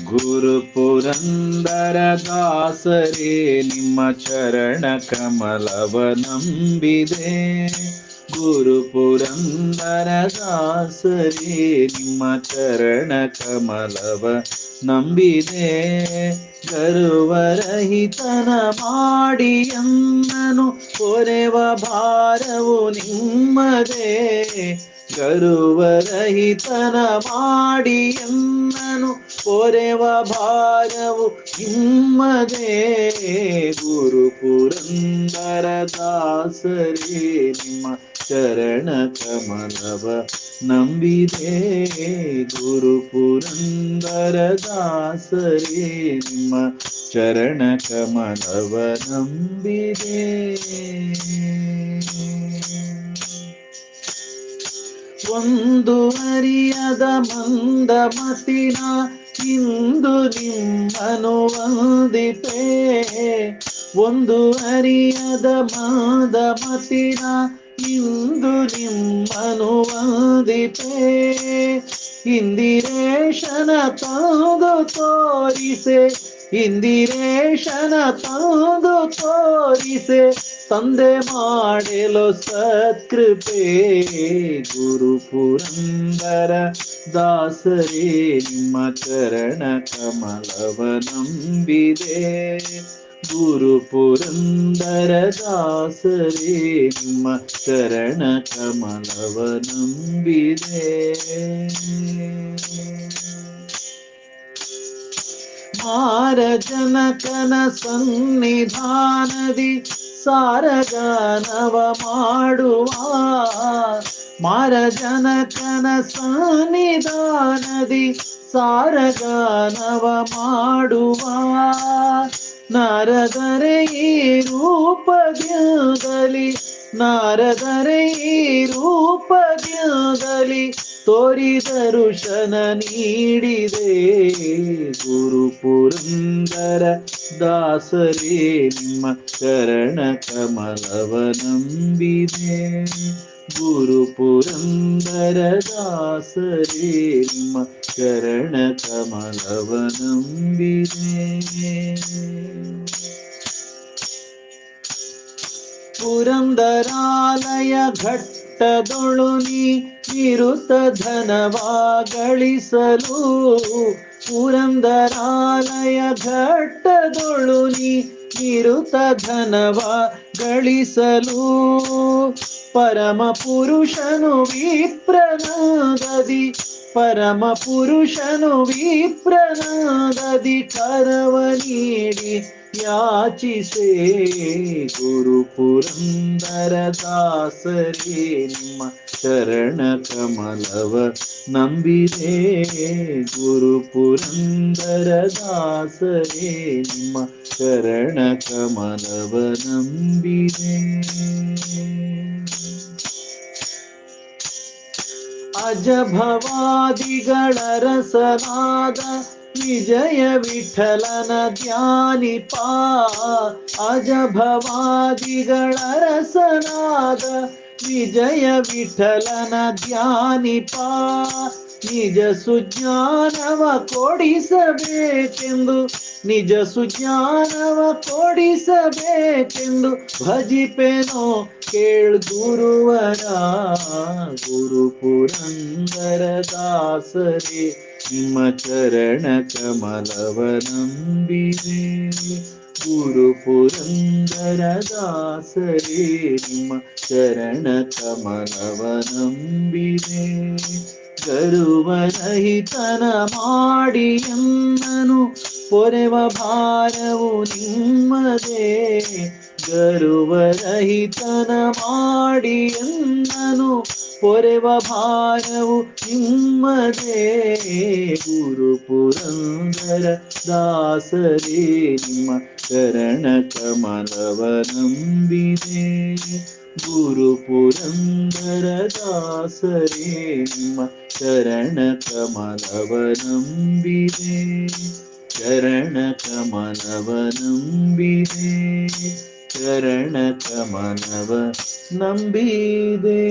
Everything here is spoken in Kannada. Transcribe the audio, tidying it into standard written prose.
ಗುರು ಪುರಂದರ ದಾಸರೇ ನಿಮ್ಮ ಚರಣ ಕಮಲವ ನಂಬಿದೆ. ಗುರು ಪುರಂದರ ದಾಸರೇ ನಿಮ್ಮ ಚರಣ ಕಮಲವ ನಂಬಿದೆ. ಗರ್ವರಹಿತನ ಮಾಡಿ ಅನ್ನನು ಹೊರೆವ ಭಾರವು ನಿಮ್ಮದೇ. ಗರ್ವರಹಿತನ ಮಾಡಿ ಅನ್ನನು ಹೊರೆವ ಭಾರವು ನಿಮ್ಮದೇ. ಗುರು ಪುರಂದರ ದಾಸರೇ ನಿಮ್ಮ ಚರಣ ಕಮಲವ ನಂಬಿದೆ. ಗುರು ಪುರಂದರ ದಾಸರೇ ನಿಮ್ಮ ಚರಣ ಕಮಲವ ನಂಬಿದೆ. ಒಂದು ಅರಿಯದ ಮಂದ ಮತಿನ ಇಂದು ನಿಮ್ಮನು ವಂದಿಪೆ. ಒಂದು ಅರಿಯದ ಮಂದ ಮತಿನ ಇಂದು ನಿಮ್ಮನು ವಂದಿಪೆ. ಇಂದಿರೇಶನ ತಂದು ತೋರಿಸೆ. ಇಂದಿರೇಶನ ತಂದು ತೋರಿಸೆ. ತಂದೆ ಮಾಡೆಲು ಸತ್ಕೃಪೆ. ಗುರು ಪುರಂದರ ದಾಸರೇ ನಿಮ್ಮ ಚರಣ ಕಮಲವ ನಂಬಿದೆ. ಗುರು ಪುರಂದರ ದಾಸರೇ ನಿಮ್ಮ ಚರಣ ಕಮಲವ ನಂಬಿದೆ. ಮಾರಜನಕನ ಸನ್ನಿಧಾನದಿ ಸಾರಗಾನವ ಮಾಡುವ. ಮಾರಜನಕನ ಸನ್ನಿಧಾನದಿ ಸಾರಗಾನವ ಮಾಡುವ. ನಾರದರೆ ಈ ರೂಪದಿಂದಲಿ ನಾರದರೆ ಈ ರೂಪದಿಂದಲಿ ತೋರಿದ ಋಷನ ನೀಡಿದೆ. ಗುರು ಪುರಂದರ ದಾಸರೇ ನಿಮ್ಮ ಚರಣ ಕಮಲವ ನಂಬಿದೆ. ಗುರು ಪುರಂದರ ದಾಸರೇ ನಿಮ್ಮ ಚರಣ ಕಮಲವ ನಂಬಿದೆ. ಪುರಂದರಾಲಯ ಘಟ್ಟದೊಳು ನೀ ನಿರುತ ಧನವ ಗಳಿಸಲು. ಪುರಂದರಾಲಯ ಘಟ್ಟದೊಳು ನೀ ನಿರುತ ಧನವ ಗಳಿಸಲು. ಪರಮ ಪುರುಷನು ವಿಪ್ರನಾದದಿ ಪರಮ ಪುರುಷನು ವಿಪ್ರನಾದದಿ ಕರವ ನೀಡಿ ಯಾಚಿಸೆ. ಗುರು ಪುರಂದರ ದಾಸರೇ ನಿಮ್ಮ ಚರಣ ಕಮಲವ ನಂಬಿದೆ. ಗುರು ಪುರಂದರ ದಾಸರೇ ನಿಮ್ಮ ಚರಣ ಕಮಲವ ನಂಬಿದೆ. ಅಜಭವಾದಿಗಳ ರಸನಾದ ವಿಜಯ ವಿಠಲನ ಧ್ಯಾನಿಪ. ಅಜಭವಾದಿಗಳ ರಸನಾದ ವಿಜಯ ವಿಠಲನ ಧ್ಯಾನಿಪ. ನಿಜ ಸುಜ್ಞಾನವ ಕೊಡಿಸಬೇಕೆಂದು ನಿಜ ಸುಜ್ಞಾನವ ಕೊಡಿಸಬೇಕೆಂದು ಭಜಿಪೆನೋ ಕೇಳು ಗುರುವರ. ಗುರು ಪುರಂದರ ದಾಸರೇ ನಿಮ್ಮ ಚರಣ ಕಮಲವ ನಂಬಿದೆ. ಗುರು ಪುರಂದರ ದಾಸರೇ ನಿಮ್ಮ ಚರಣ ಕಮಲವ ನಂಬಿದೆ. ಗರ್ವರಹಿತನ ಮಾಡಿ ಅನ್ನನು ಪೊರೆವ ಭಾರವು ನಿಮ್ಮದೇ. ಗರ್ವರಹಿತನ ಮಾಡಿ ಅನ್ನನು ಪೊರೆವ ಭಾರವು ನಿಮ್ಮದೇ. ಗುರು ಪುರಂದರ ದಾಸರೇ ನಿಮ್ಮ ಚರಣ ಕಮಲವ ನಂಬಿದೆ. ಗುರು ಪುರಂದರ ದಾಸರೇ ನಿಮ್ಮ ಚರಣ ಕಮಲವ ನಂಬಿದೆ. ಚರಣ ಕಮಲವ ನಂಬಿದೆ. ಚರಣ ಕಮಲವ ನಂಬಿದೆ.